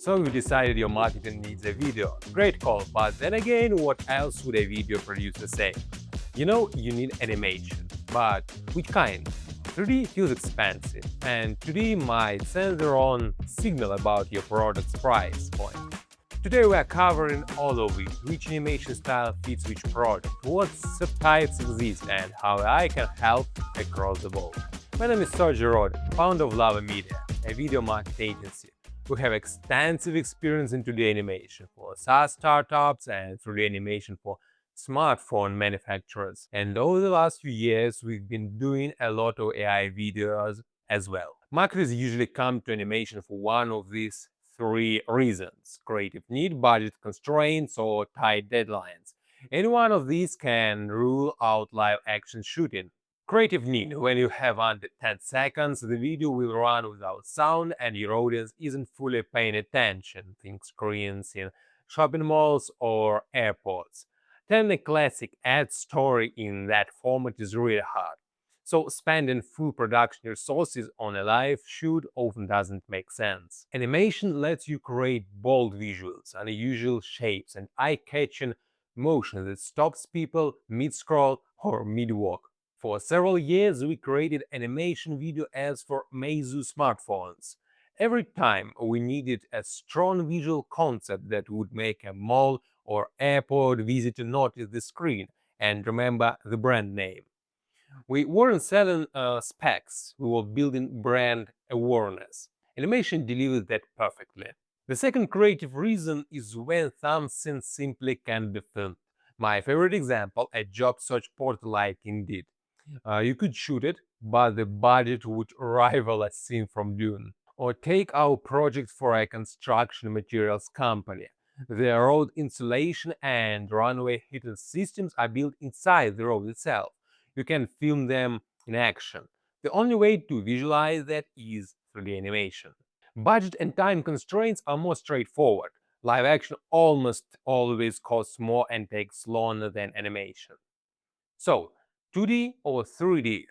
So you decided your marketing needs a video. Great call, but then again, what else would a video producer say? You need animation, but which kind? 3D feels expensive, and 2D might send the wrong signal about your product's price point. Today we are covering all of it, which animation style fits which product, what subtypes exist, and how I can help across the board. My name is Sergey Rodin, founder of Lava Media, a video marketing agency. We have extensive experience in 2D animation for SaaS startups and 3D animation for smartphone manufacturers. And over the last few years, we've been doing a lot of AI videos as well. Marketers usually come to animation for one of these three reasons: creative need, budget constraints, or tight deadlines. Any one of these can rule out live action shooting. Creative need: when you have under 10 seconds, the video will run without sound and your audience isn't fully paying attention. Think screens in shopping malls or airports. Telling a classic ad story in that format is really hard. So spending full production resources on a live shoot often doesn't make sense. Animation lets you create bold visuals, unusual shapes, and eye-catching motion that stops people mid-scroll or mid-walk. For several years, we created animation video ads for Meizu smartphones. Every time we needed a strong visual concept that would make a mall or airport visitor notice the screen and remember the brand name. We weren't selling specs, we were building brand awareness. Animation delivers that perfectly. The second creative reason is when something simply can be filmed. My favorite example, a job search portal like Indeed. You could shoot it, but the budget would rival a scene from Dune. Or take our project for a construction materials company. The road insulation and runway heating systems are built inside the road itself. You can film them in action. The only way to visualize that is through the animation. Budget and time constraints are more straightforward. Live action almost always costs more and takes longer than animation. So, 2D or 3D?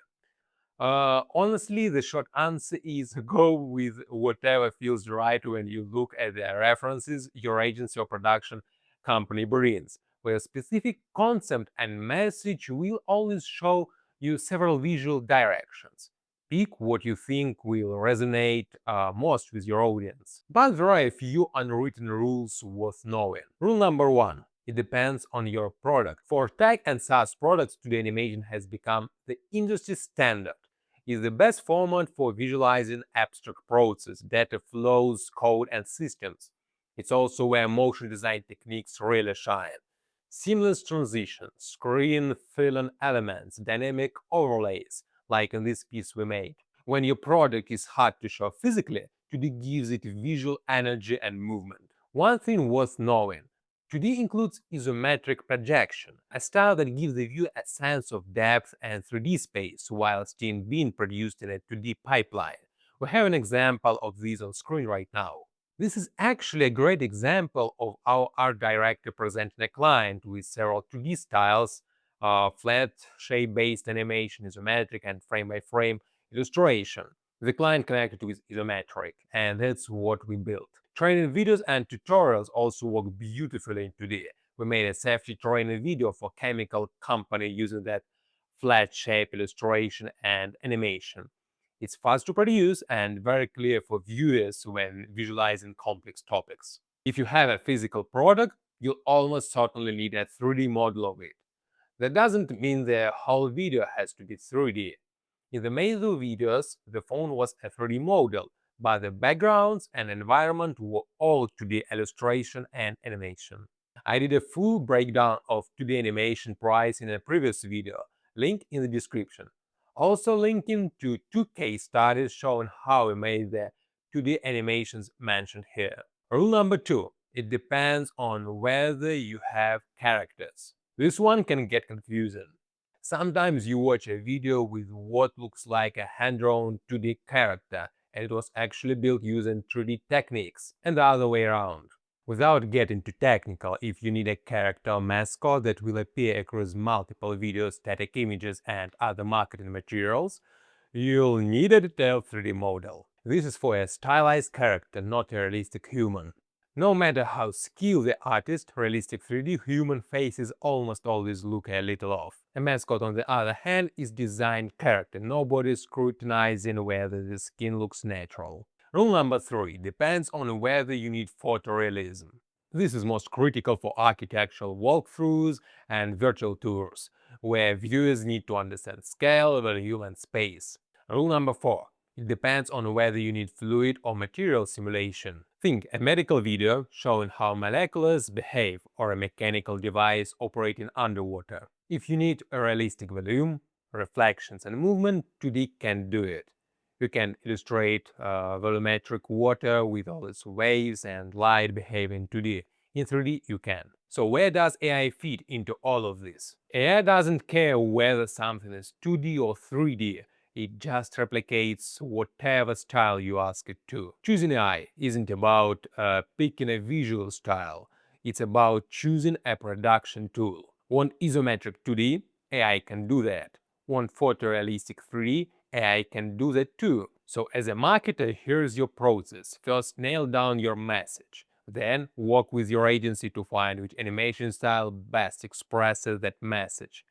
Honestly, the short answer is go with whatever feels right when you look at the references your agency or production company brings, where a specific concept and message will always show you several visual directions. Pick what you think will resonate most with your audience. But there are a few unwritten rules worth knowing. Rule number one: it depends on your product. For tech and SaaS products, 2D animation has become the industry standard. It's the best format for visualizing abstract processes, data flows, code, and systems. It's also where motion design techniques really shine. Seamless transitions, screen filling elements, dynamic overlays, like in this piece we made. When your product is hard to show physically, 2D gives it visual energy and movement. One thing worth knowing: 2D includes isometric projection, a style that gives the viewer a sense of depth and 3D space while still being produced in a 2D pipeline. We have an example of this on screen right now. This is actually a great example of our art director presenting a client with several 2D styles: flat, shape-based animation, isometric, and frame-by-frame illustration. The client connected with isometric, and that's what we built. Training videos and tutorials also work beautifully in 2D. We made a safety training video for chemical company using that flat shape illustration and animation. It's fast to produce and very clear for viewers when visualizing complex topics. If you have a physical product, you'll almost certainly need a 3D model of it. That doesn't mean the whole video has to be 3D. In the Meizu videos, the phone was a 3D model, but the backgrounds and environment were all 2D illustration and animation. I did a full breakdown of 2D animation price in a previous video, link in the description. Also linking to two case studies showing how we made the 2D animations mentioned here. Rule number two: it depends on whether you have characters. This one can get confusing. Sometimes you watch a video with what looks like a hand-drawn 2D character, and it was actually built using 3D techniques, and the other way around. Without getting too technical, if you need a character mascot that will appear across multiple videos, static images, and other marketing materials, you'll need a detailed 3D model. This is for a stylized character, not a realistic human. No matter how skilled the artist, realistic 3D human faces almost always look a little off. A mascot, on the other hand, is designed character. Nobody is scrutinizing whether the skin looks natural. Rule number 3 depends on whether you need photorealism. This is most critical for architectural walkthroughs and virtual tours, where viewers need to understand scale, value, and space. Rule number 4. It depends on whether you need fluid or material simulation. Think a medical video showing how molecules behave or a mechanical device operating underwater. If you need a realistic volume, reflections, and movement, 2D can do it. You can illustrate volumetric water with all its waves and light behaving 2D. In 3D, you can. So where does AI fit into all of this? AI doesn't care whether something is 2D or 3D. It just replicates whatever style you ask it to. Choosing AI isn't about picking a visual style. It's about choosing a production tool. Want isometric 2D? AI can do that. Want photorealistic 3D? AI can do that too. So as a marketer, here's your process. First, nail down your message. Then, work with your agency to find which animation style best expresses that message.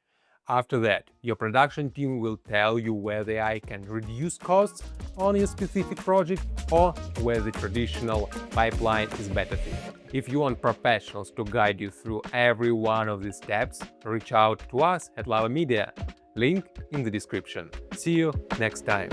After that, your production team will tell you whether AI can reduce costs on your specific project or whether the traditional pipeline is better fit. If you want professionals to guide you through every one of these steps, reach out to us at Lava Media. Link in the description. See you next time.